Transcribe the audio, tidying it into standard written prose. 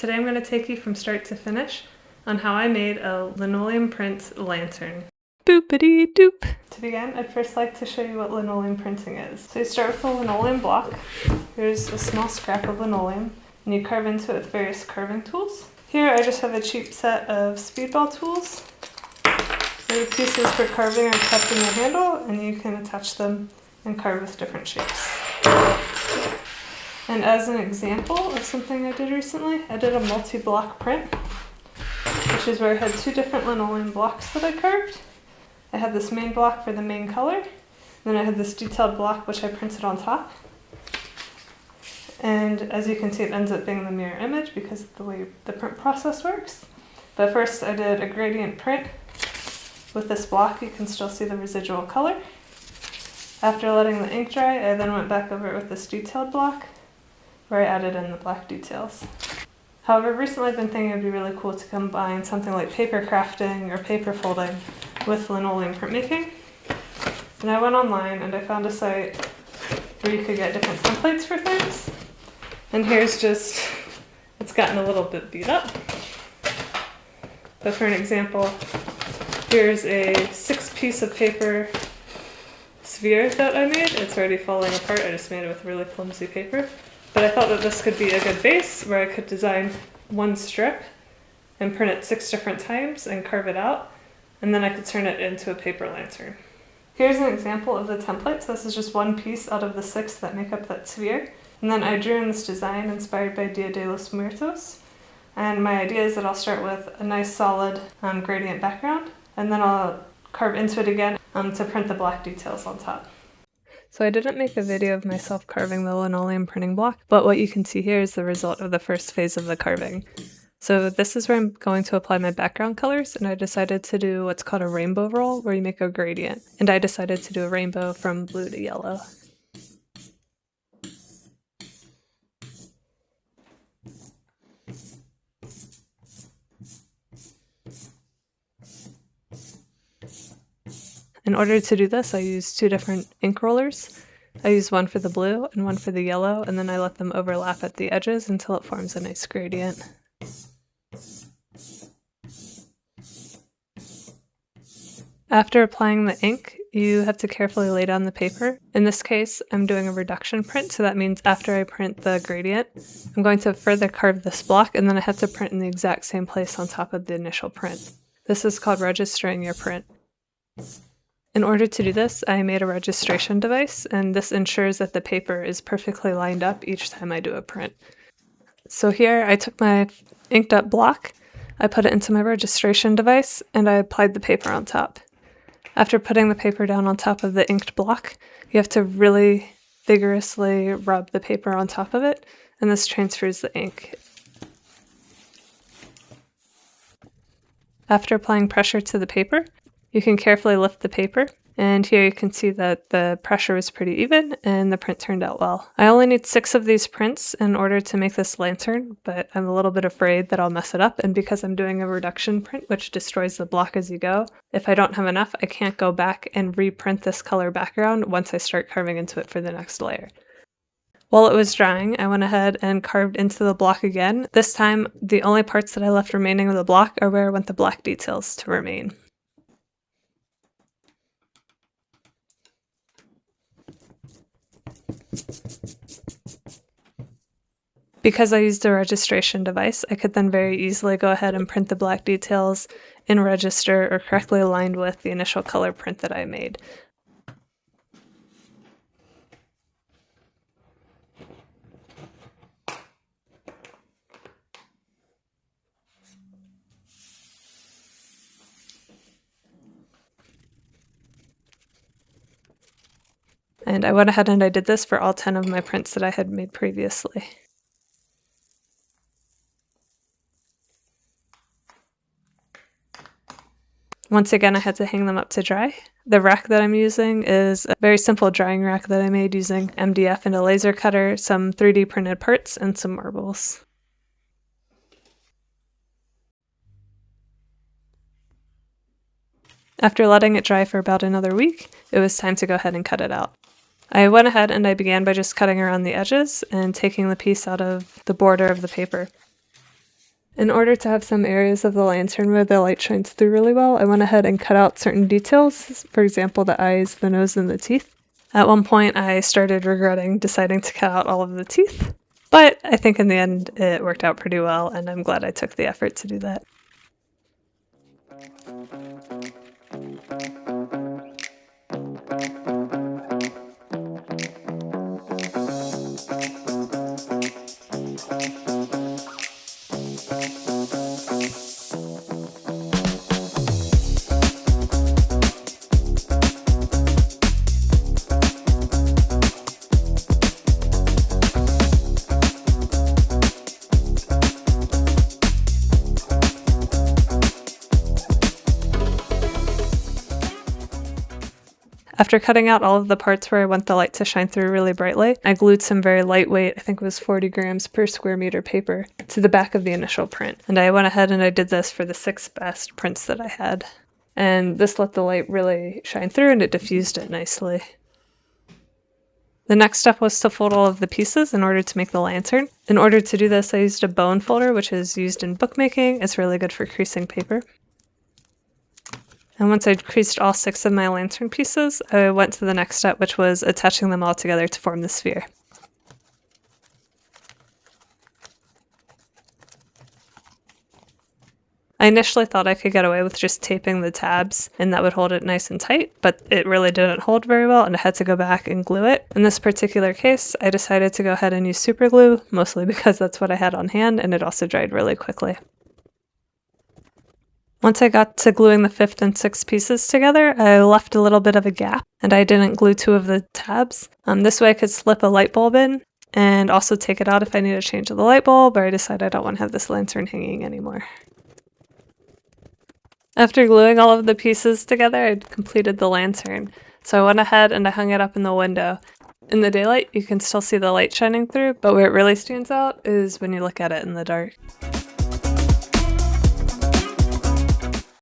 Today I'm going to take you from start to finish on how I made a linoleum print lantern. Boopity doop! To begin, I'd first like to show you what linoleum printing is. So you start with a linoleum block. Here's a small scrap of linoleum, and you carve into it with various carving tools. Here I just have a cheap set of speedball tools. The pieces for carving are kept in the handle, and you can attach them and carve with different shapes. And as an example of something I did recently, I did a multi-block print, which is where I had two different linoleum blocks that I carved. I had this main block for the main color, then I had this detailed block which I printed on top. And as you can see, it ends up being the mirror image because of the way the print process works. But first I did a gradient print. With this block you can still see the residual color. After letting the ink dry, I then went back over it with this detailed block, where I added in the black details. However, recently I've been thinking it would be really cool to combine something like paper crafting or paper folding with linoleum printmaking. And I went online and I found a site where you could get different templates for things. And here's just, it's gotten a little bit beat up. But for an example, here's a 6-piece of paper sphere that I made. It's already falling apart. I just made it with really flimsy paper. But I thought that this could be a good base where I could design one strip and print it 6 different times and carve it out, and then I could turn it into a paper lantern. Here's an example of the templates. This is just one piece out of the 6 that make up that sphere. And then I drew in this design inspired by Dia de Los Muertos. And my idea is that I'll start with a nice solid gradient background, and then I'll carve into it again to print the black details on top. So I didn't make a video of myself carving the linoleum printing block, but what you can see here is the result of the first phase of the carving. So this is where I'm going to apply my background colors, and I decided to do what's called a rainbow roll, where you make a gradient. And I decided to do a rainbow from blue to yellow. In order to do this, I used 2 different ink rollers. I used one for the blue and one for the yellow, and then I let them overlap at the edges until it forms a nice gradient. After applying the ink, you have to carefully lay down the paper. In this case, I'm doing a reduction print, so that means after I print the gradient, I'm going to further carve this block, and then I have to print in the exact same place on top of the initial print. This is called registering your print. In order to do this, I made a registration device, and this ensures that the paper is perfectly lined up each time I do a print. So here I took my inked up block, I put it into my registration device, and I applied the paper on top. After putting the paper down on top of the inked block, you have to really vigorously rub the paper on top of it, and this transfers the ink. After applying pressure to the paper, you can carefully lift the paper, and here you can see that the pressure was pretty even and the print turned out well. I only need 6 of these prints in order to make this lantern, but I'm a little bit afraid that I'll mess it up, and because I'm doing a reduction print which destroys the block as you go, if I don't have enough, I can't go back and reprint this color background once I start carving into it for the next layer. While it was drying, I went ahead and carved into the block again. This time, the only parts that I left remaining of the block are where I want the black details to remain. Because I used a registration device, I could then very easily go ahead and print the black details in register or correctly aligned with the initial color print that I made. And I went ahead and I did this for all 10 of my prints that I had made previously. Once again, I had to hang them up to dry. The rack that I'm using is a very simple drying rack that I made using MDF and a laser cutter, some 3D printed parts, and some marbles. After letting it dry for about another week, it was time to go ahead and cut it out. I went ahead and I began by just cutting around the edges and taking the piece out of the border of the paper. In order to have some areas of the lantern where the light shines through really well, I went ahead and cut out certain details, for example the eyes, the nose, and the teeth. At one point I started regretting deciding to cut out all of the teeth, but I think in the end it worked out pretty well, and I'm glad I took the effort to do that. After cutting out all of the parts where I want the light to shine through really brightly, I glued some very lightweight, I think it was 40 grams per square meter paper, to the back of the initial print. And I went ahead and I did this for the 6 best prints that I had. And this let the light really shine through and it diffused it nicely. The next step was to fold all of the pieces in order to make the lantern. In order to do this, I used a bone folder, which is used in bookmaking. It's really good for creasing paper. And once I'd creased all 6 of my lantern pieces, I went to the next step, which was attaching them all together to form the sphere. I initially thought I could get away with just taping the tabs and that would hold it nice and tight, but it really didn't hold very well and I had to go back and glue it. In this particular case, I decided to go ahead and use super glue, mostly because that's what I had on hand and it also dried really quickly. Once I got to gluing the 5th and 6th pieces together, I left a little bit of a gap and I didn't glue 2 of the tabs. This way I could slip a light bulb in and also take it out if I need to change the light bulb, or I decide I don't want to have this lantern hanging anymore. After gluing all of the pieces together, I'd completed the lantern. So I went ahead and I hung it up in the window. In the daylight, you can still see the light shining through, but where it really stands out is when you look at it in the dark.